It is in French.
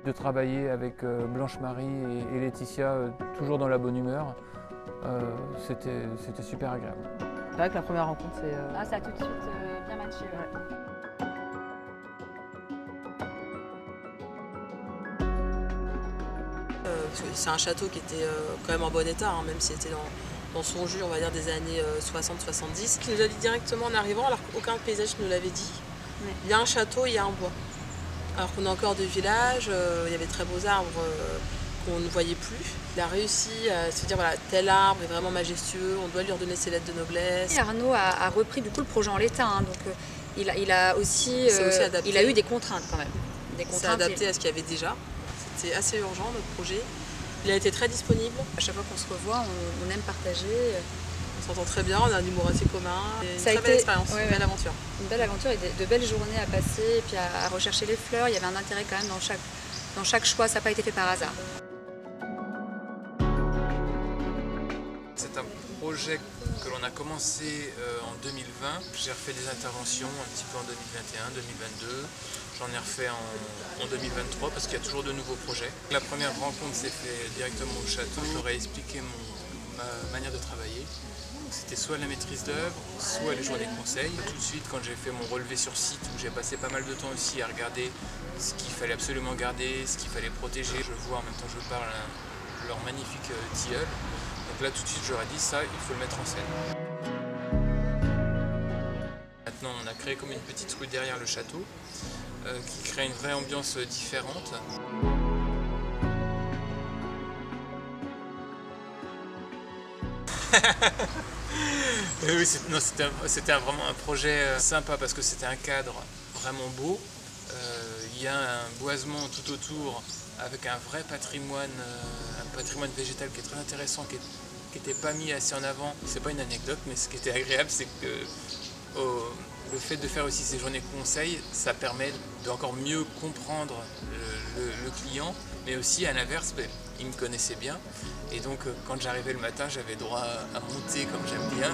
de travailler avec Blanche-Marie et Laetitia, toujours dans la bonne humeur, c'était super agréable. C'est vrai que la première rencontre, c'est... Ah, ça a tout de suite bien matché. Ouais. C'est un château qui était quand même en bon état, hein, même s'il était dans son jus, on va dire, des années 60-70. Qui nous a dit directement en arrivant, alors qu'aucun paysage ne nous l'avait dit. Ouais. Il y a un château, il y a un bois. Alors qu'on est encore de village, il y avait de très beaux arbres qu'on ne voyait plus. Il a réussi à se dire, voilà, tel arbre est vraiment majestueux, on doit lui redonner ses lettres de noblesse. Et Arnaud a repris du coup le projet en l'état, hein, donc il a aussi il a eu des contraintes quand même. Des contraintes adaptées à ce qu'il y avait déjà. C'était assez urgent notre projet. Il a été très disponible. À chaque fois qu'on se revoit, on aime partager. On s'entend très bien, on a un humour assez commun. Ça a une très belle expérience, ouais, une belle aventure. Une belle aventure et de belles journées à passer, et puis à rechercher les fleurs. Il y avait un intérêt quand même dans chaque choix, ça n'a pas été fait par hasard. C'est un projet que l'on a commencé en 2020. J'ai refait des interventions un petit peu en 2021, 2022. J'en ai refait en 2023 parce qu'il y a toujours de nouveaux projets. La première rencontre s'est faite directement au château. Je leur ai expliqué ma manière de travailler. C'était soit la maîtrise d'œuvre, soit les journées conseils. Tout de suite, quand j'ai fait mon relevé sur site, où j'ai passé pas mal de temps aussi à regarder ce qu'il fallait absolument garder, ce qu'il fallait protéger. Je vois en même temps que je parle leur magnifique tilleul. Donc là, tout de suite, je leur ai dit ça, il faut le mettre en scène. Maintenant, on a créé comme une petite rue derrière le château, qui crée une vraie ambiance différente. Oui, c'était vraiment un projet sympa parce que c'était un cadre vraiment beau. Il y a un boisement tout autour avec un vrai patrimoine végétal qui est très intéressant, qui n'était pas mis assez en avant. C'est pas une anecdote, mais ce qui était agréable, c'est que le fait de faire aussi ces journées conseils, ça permet d'encore mieux comprendre le client, mais aussi à l'inverse, il me connaissait bien. Et donc quand j'arrivais le matin, j'avais droit à monter comme j'aime bien.